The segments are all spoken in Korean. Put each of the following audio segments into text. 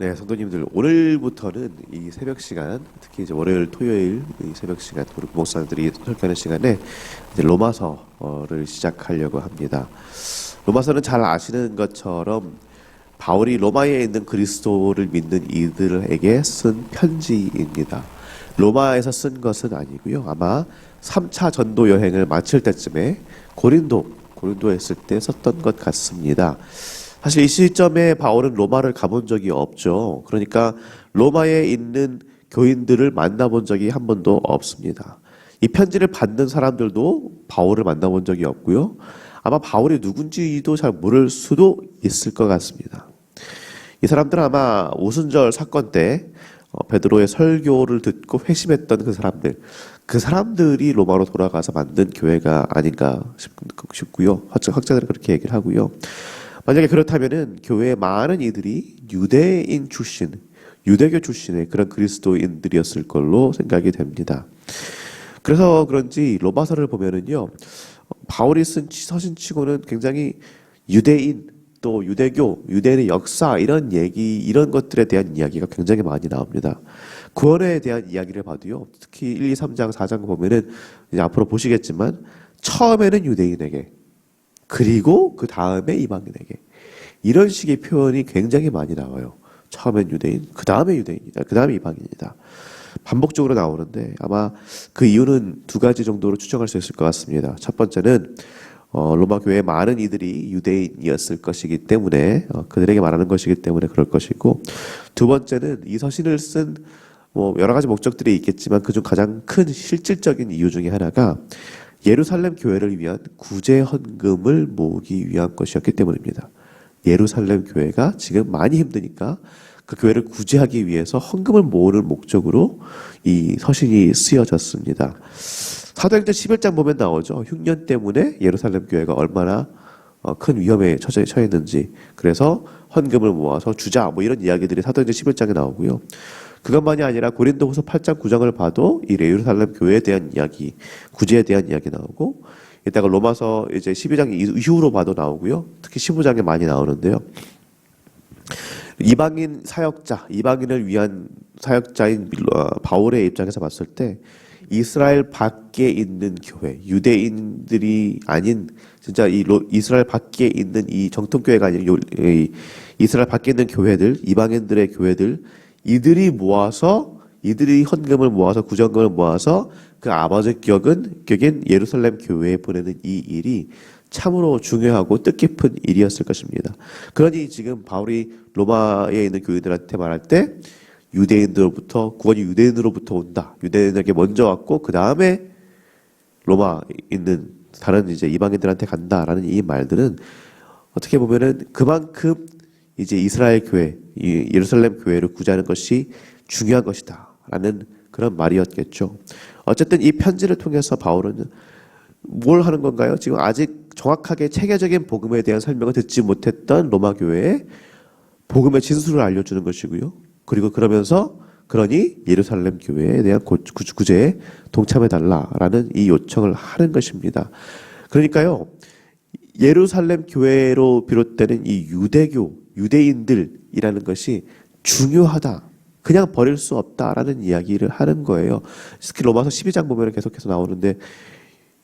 네, 성도님들 오늘부터는 이 새벽 시간, 특히 이제 월요일, 토요일 이 새벽 시간 우리 목사님들이 설교하는 시간에 이제 로마서를 시작하려고 합니다. 로마서는 잘 아시는 것처럼 바울이 로마에 있는 그리스도를 믿는 이들에게 쓴 편지입니다. 로마에서 쓴 것은 아니고요. 아마 3차 전도 여행을 마칠 때쯤에 고린도에 있을 때 썼던 것 같습니다. 사실 이 시점에 바울은 로마를 가본 적이 없죠. 그러니까 로마에 있는 교인들을 만나본 적이 한 번도 없습니다. 이 편지를 받는 사람들도 바울을 만나본 적이 없고요. 아마 바울이 누군지도 잘 모를 수도 있을 것 같습니다. 이 사람들은 아마 오순절 사건 때 베드로의 설교를 듣고 회심했던 그 사람들이 로마로 돌아가서 만든 교회가 아닌가 싶고요. 학자들은 그렇게 얘기를 하고요. 만약에 그렇다면은 교회의 많은 이들이 유대교 출신의 그런 그리스도인들이었을 걸로 생각이 됩니다. 그래서 그런지 로마서를 보면은요, 바울이 쓴 서신치고는 굉장히 유대인, 또 유대교, 유대인의 역사 이런 것들에 대한 이야기가 굉장히 많이 나옵니다. 구원에 대한 이야기를 봐도요, 특히 1, 2, 3장, 4장 보면은 이제 앞으로 보시겠지만 처음에는 유대인에게, 그리고 그 다음에 이방인에게, 이런 식의 표현이 굉장히 많이 나와요. 처음엔 유대인, 그 다음에 유대인이다, 그 다음에 이방인이다. 반복적으로 나오는데 아마 그 이유는 두 가지 정도로 추정할 수 있을 것 같습니다. 첫 번째는 로마 교회의 많은 이들이 유대인이었을 것이기 때문에 그들에게 말하는 것이기 때문에 그럴 것이고, 두 번째는 이 서신을 쓴 여러 가지 목적들이 있겠지만 그중 가장 큰 실질적인 이유 중에 하나가 예루살렘 교회를 위한 구제 헌금을 모으기 위한 것이었기 때문입니다. 예루살렘 교회가 지금 많이 힘드니까 그 교회를 구제하기 위해서 헌금을 모으는 목적으로 이 서신이 쓰여졌습니다. 사도행전 11장 보면 나오죠. 흉년 때문에 예루살렘 교회가 얼마나 큰 위험에 처했는지, 그래서 헌금을 모아서 주자, 이런 이야기들이 사도행전 11장에 나오고요. 그것만이 아니라 고린도후서 8장 9장을 봐도 이 예루살렘 교회에 대한 이야기, 구제에 대한 이야기 나오고, 이따가 로마서 이제 12장 이후로 봐도 나오고요. 특히 15장에 많이 나오는데요. 이방인 사역자, 이방인을 위한 사역자인 바울의 입장에서 봤을 때 이스라엘 밖에 있는 교회, 유대인들이 아닌 진짜 이스라엘 밖에 있는 이 정통교회가 아닌 이스라엘 밖에 있는 교회들, 이방인들의 교회들, 이들이 헌금을 모아서 구정금을 모아서 그 아버지 격인 예루살렘 교회에 보내는 이 일이 참으로 중요하고 뜻깊은 일이었을 것입니다. 그러니 지금 바울이 로마에 있는 교인들한테 말할 때 구원이 유대인으로부터 온다. 유대인에게 먼저 왔고 그 다음에 로마에 있는 다른 이제 이방인들한테 간다라는 이 말들은 어떻게 보면은 그만큼 이제 이스라엘 교회, 예루살렘 교회를 구제하는 것이 중요한 것이다라는 그런 말이었겠죠. 어쨌든 이 편지를 통해서 바울은 뭘 하는 건가요? 지금 아직 정확하게 체계적인 복음에 대한 설명을 듣지 못했던 로마 교회에 복음의 진술을 알려주는 것이고요. 그리고 그러니 예루살렘 교회에 대한 구제에 동참해달라라는 이 요청을 하는 것입니다. 그러니까요, 예루살렘 교회로 비롯되는 이 유대인들이라는 것이 중요하다. 그냥 버릴 수 없다라는 이야기를 하는 거예요. 특히 로마서 12장 보면 계속해서 나오는데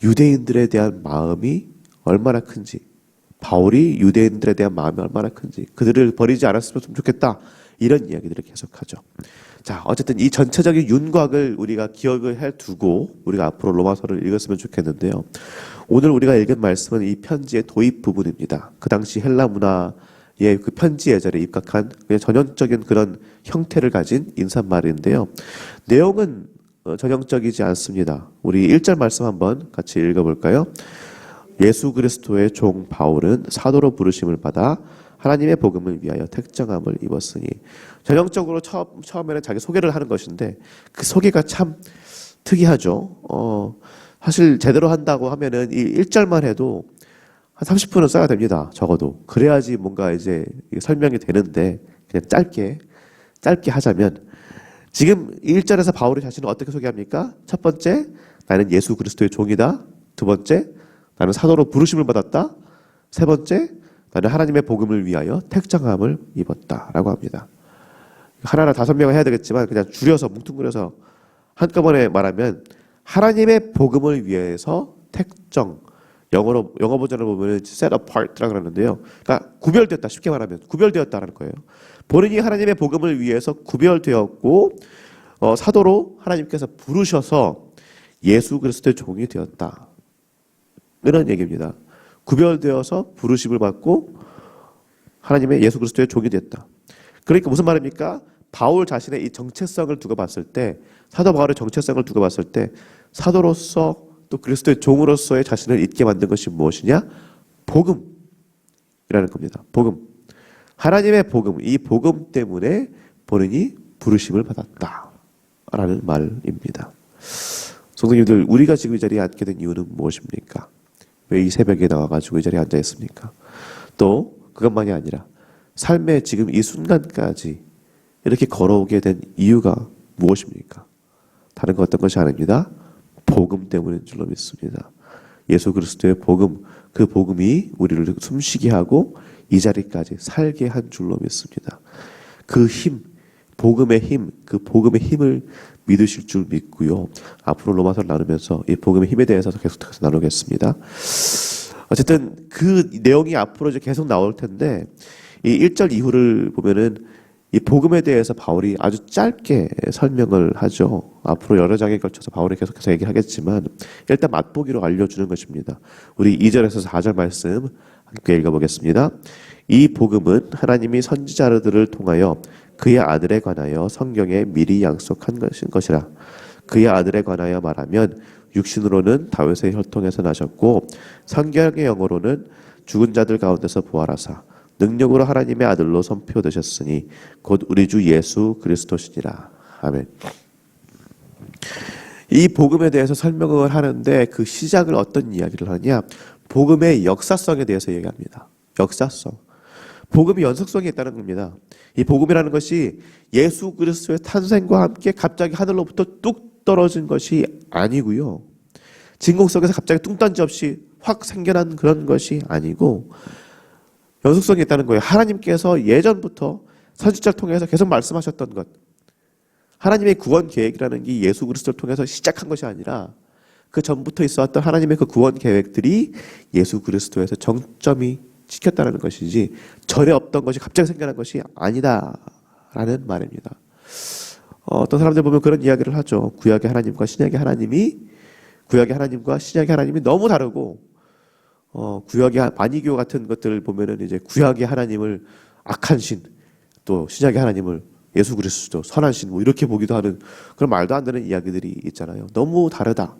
유대인들에 대한 마음이 얼마나 큰지, 바울이 유대인들에 대한 마음이 얼마나 큰지, 그들을 버리지 않았으면 좋겠다, 이런 이야기들을 계속하죠. 자, 어쨌든 이 전체적인 윤곽을 우리가 기억을 해두고 우리가 앞으로 로마서를 읽었으면 좋겠는데요. 오늘 우리가 읽은 말씀은 이 편지의 도입 부분입니다. 그 당시 헬라 문화의 그 편지 예절에 입각한 그냥 전형적인 그런 형태를 가진 인사말인데요. 내용은 전형적이지 않습니다. 우리 1절 말씀 한번 같이 읽어볼까요? 예수 그리스도의 종 바울은 사도로 부르심을 받아 하나님의 복음을 위하여 택정함을 입었으니. 전형적으로 처음에는 자기 소개를 하는 것인데 그 소개가 참 특이하죠. 사실 제대로 한다고 하면은 이 1절만 해도 한 30분은 써야 됩니다. 적어도. 그래야지 뭔가 이제 설명이 되는데 그냥 짧게 하자면, 지금 1절에서 바울이 자신을 어떻게 소개합니까? 첫 번째, 나는 예수 그리스도의 종이다. 두 번째, 나는 사도로 부르심을 받았다. 세 번째, 나는 하나님의 복음을 위하여 택정함을 입었다라고 합니다. 하나나 5명을 해야 되겠지만 그냥 줄여서 뭉뚱그려서 한꺼번에 말하면 하나님의 복음을 위해서 택정, 영어 버전을 보면 set apart라고 그러는데요. 그러니까 구별되었다, 쉽게 말하면 구별되었다라는 거예요. 본인이 하나님의 복음을 위해서 구별되었고 사도로 하나님께서 부르셔서 예수 그리스도의 종이 되었다. 이런 얘기입니다. 구별되어서 부르심을 받고 하나님의 예수 그리스도의 종이 됐다. 그러니까 무슨 말입니까? 바울 자신의 이 정체성을 두고 봤을 때, 사도 바울의 정체성을 두고 봤을 때 사도로서 또 그리스도의 종으로서의 자신을 있게 만든 것이 무엇이냐? 복음이라는 겁니다. 복음. 하나님의 복음, 이 복음 때문에 본인이 부르심을 받았다라는 말입니다. 성도님들, 우리가 지금 이 자리에 앉게 된 이유는 무엇입니까? 왜 이 새벽에 나와가지고 이 자리에 앉아 있습니까? 또 그것만이 아니라 삶의 지금 이 순간까지 이렇게 걸어오게 된 이유가 무엇입니까? 다른 것 어떤 것이 아닙니다. 복음 때문인 줄로 믿습니다. 예수 그리스도의 복음, 그 복음이 우리를 숨쉬게 하고 이 자리까지 살게 한 줄로 믿습니다. 그 힘, 복음의 힘, 그 복음의 힘을 믿으실 줄 믿고요. 앞으로 로마서를 나누면서 이 복음의 힘에 대해서 계속해서 나누겠습니다. 어쨌든 그 내용이 앞으로 이제 계속 나올 텐데 이 1절 이후를 보면은 이 복음에 대해서 바울이 아주 짧게 설명을 하죠. 앞으로 여러 장에 걸쳐서 바울이 계속해서 얘기하겠지만 일단 맛보기로 알려주는 것입니다. 우리 2절에서 4절 말씀 함께 읽어보겠습니다. 이 복음은 하나님이 선지자들을 통하여 그의 아들에 관하여 성경에 미리 약속한 것이라. 그의 아들에 관하여 말하면 육신으로는 다윗의 혈통에서 나셨고 성경의 영어로는 죽은 자들 가운데서 부활하사 능력으로 하나님의 아들로 선포되셨으니 곧 우리 주 예수 그리스도시니라. 아멘. 이 복음에 대해서 설명을 하는데 그 시작을 어떤 이야기를 하느냐? 복음의 역사성에 대해서 얘기합니다. 역사성. 복음이 연속성이 있다는 겁니다. 이 복음이라는 것이 예수 그리스도의 탄생과 함께 갑자기 하늘로부터 뚝 떨어진 것이 아니고요. 진공 속에서 갑자기 뚱딴지 없이 확 생겨난 그런 것이 아니고 연속성이 있다는 거예요. 하나님께서 예전부터 선지자를 통해서 계속 말씀하셨던 것. 하나님의 구원 계획이라는 게 예수 그리스도를 통해서 시작한 것이 아니라 그 전부터 있어왔던 하나님의 그 구원 계획들이 예수 그리스도에서 정점이 찍혔다는 것이지 전에 없던 것이 갑자기 생겨난 것이 아니다라는 말입니다. 어떤 사람들 보면 그런 이야기를 하죠. 구약의 하나님과 신약의 하나님이 너무 다르고 구약의 반이교 같은 것들을 보면은 이제 구약의 하나님을 악한 신, 또 신약의 하나님을 예수 그리스도 선한 신, 뭐 이렇게 보기도 하는 그런 말도 안 되는 이야기들이 있잖아요. 너무 다르다라고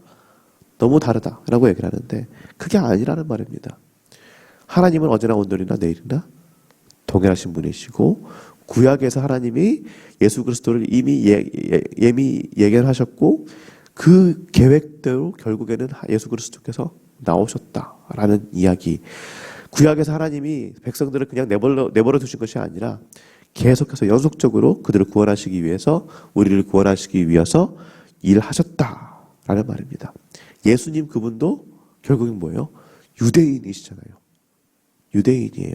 얘기를 하는데 그게 아니라는 말입니다. 하나님은 어제나 오늘이나 내일이나 동일하신 분이시고 구약에서 하나님이 예수 그리스도를 이미 예견하셨고 그 계획대로 결국에는 예수 그리스도께서 나오셨다라는 이야기. 구약에서 하나님이 백성들을 그냥 내버려 두신 것이 아니라 계속해서 연속적으로 그들을 구원하시기 위해서 우리를 구원하시기 위해서 일하셨다라는 말입니다. 예수님 그분도 결국엔 뭐예요? 유대인이시잖아요. 유대인이에요.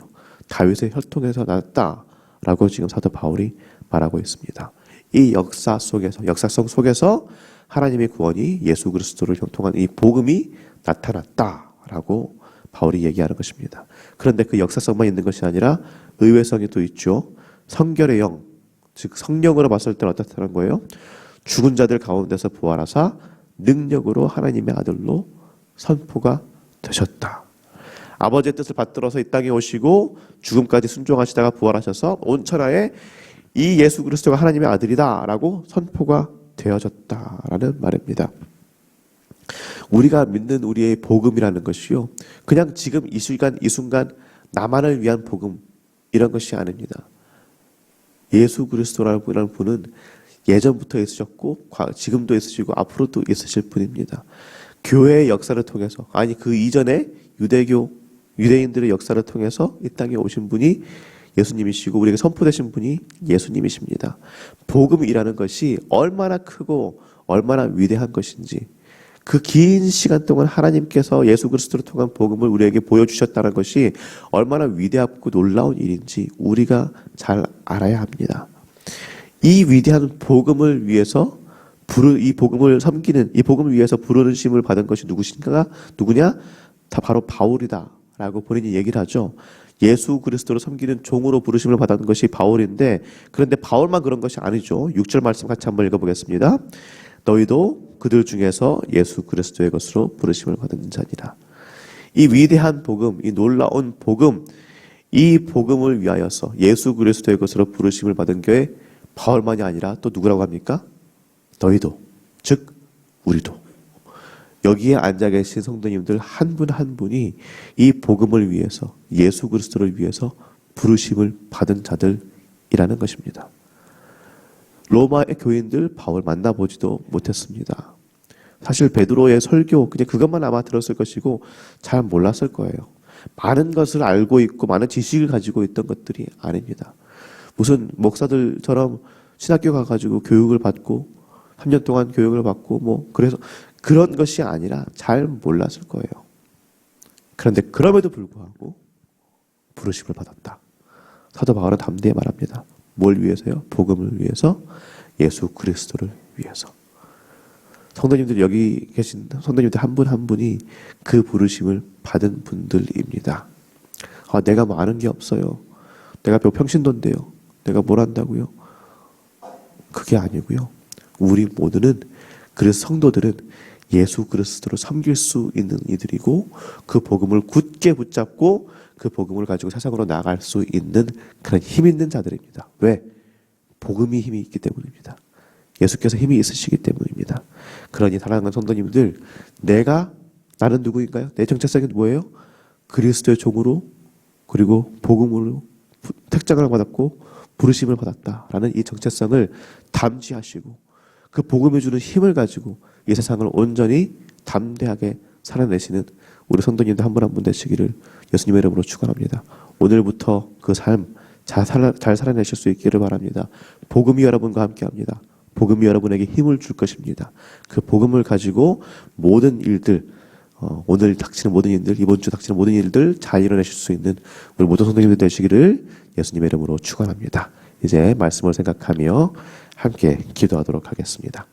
다윗의 혈통에서 났다라고 지금 사도 바울이 말하고 있습니다. 이 역사성 속에서 하나님의 구원이 예수 그리스도를 통한 이 복음이 나타났다라고 바울이 얘기하는 것입니다. 그런데 그 역사성만 있는 것이 아니라 의외성이 또 있죠. 성결의 영, 즉 성령으로 봤을 때는 어떻다는 거예요? 죽은 자들 가운데서 부활하사 능력으로 하나님의 아들로 선포가 되셨다. 아버지의 뜻을 받들어서 이 땅에 오시고 죽음까지 순종하시다가 부활하셔서 온 천하에 이 예수 그리스도가 하나님의 아들이다라고 선포가 되어졌다라는 말입니다. 우리가 믿는 우리의 복음이라는 것이요, 그냥 지금 이 순간 나만을 위한 복음 이런 것이 아닙니다. 예수 그리스도라는 분은 예전부터 있으셨고 지금도 있으시고 앞으로도 있으실 분입니다. 교회의 역사를 통해서, 아니 그 이전에 유대인들의 역사를 통해서 이 땅에 오신 분이 예수님이시고 우리에게 선포되신 분이 예수님이십니다. 복음이라는 것이 얼마나 크고 얼마나 위대한 것인지, 그 긴 시간 동안 하나님께서 예수 그리스도를 통한 복음을 우리에게 보여주셨다는 것이 얼마나 위대하고 놀라운 일인지 우리가 잘 알아야 합니다. 이 위대한 복음을 위해서 이 복음을 섬기는, 이 복음을 위해서 부르심을 받은 것이 누구냐? 다 바로 바울이다라고 본인이 얘기를 하죠. 예수 그리스도를 섬기는 종으로 부르심을 받은 것이 바울인데, 그런데 바울만 그런 것이 아니죠. 6절 말씀 같이 한번 읽어보겠습니다. 너희도 그들 중에서 예수 그리스도의 것으로 부르심을 받은 자니라. 이 위대한 복음, 이 놀라운 복음, 이 복음을 위하여서 예수 그리스도의 것으로 부르심을 받은 게 바울만이 아니라 또 누구라고 합니까? 너희도, 즉 우리도. 여기에 앉아 계신 성도님들 한 분 한 분이 이 복음을 위해서, 예수 그리스도를 위해서 부르심을 받은 자들이라는 것입니다. 로마의 교인들 바울 만나보지도 못했습니다. 사실 베드로의 설교 그냥 그것만 아마 들었을 것이고 잘 몰랐을 거예요. 많은 것을 알고 있고 많은 지식을 가지고 있던 것들이 아닙니다. 무슨 목사들처럼 신학교 가가지고 교육을 받고 3년 동안 교육을 받고 그래서 그런 것이 아니라 잘 몰랐을 거예요. 그런데 그럼에도 불구하고 부르심을 받았다. 사도 바울은 담대히 말합니다. 뭘 위해서요? 복음을 위해서, 예수 그리스도를 위해서. 성도님들, 여기 계신 성도님들 한 분 한 분이 그 부르심을 받은 분들입니다. 내가 뭐 아는 게 없어요. 내가 평신도인데요. 내가 뭘 안다고요? 그게 아니고요. 우리 모두는, 그래서 성도들은 예수 그리스도로 섬길 수 있는 이들이고, 그 복음을 굳게 붙잡고 그 복음을 가지고 세상으로 나갈 수 있는 그런 힘 있는 자들입니다. 왜? 복음이 힘이 있기 때문입니다. 예수께서 힘이 있으시기 때문입니다. 그러니 사랑하는 성도님들, 나는 누구인가요? 내 정체성이 뭐예요? 그리스도의 종으로, 그리고 복음으로 택장을 받았고 부르심을 받았다라는 이 정체성을 담지하시고 그 복음이 주는 힘을 가지고 이 세상을 온전히 담대하게 살아내시는 우리 성도님들 한 분 한 분 되시기를 예수님의 이름으로 축원합니다. 오늘부터 그 삶 잘 살아내실 수 있기를 바랍니다. 복음이 여러분과 함께합니다. 복음이 여러분에게 힘을 줄 것입니다. 그 복음을 가지고 모든 일들, 오늘 닥치는 모든 일들, 이번 주 닥치는 모든 일들 잘 이뤄내실 수 있는 우리 모든 성도님들 되시기를 예수님의 이름으로 축원합니다. 이제 말씀을 생각하며 함께 기도하도록 하겠습니다.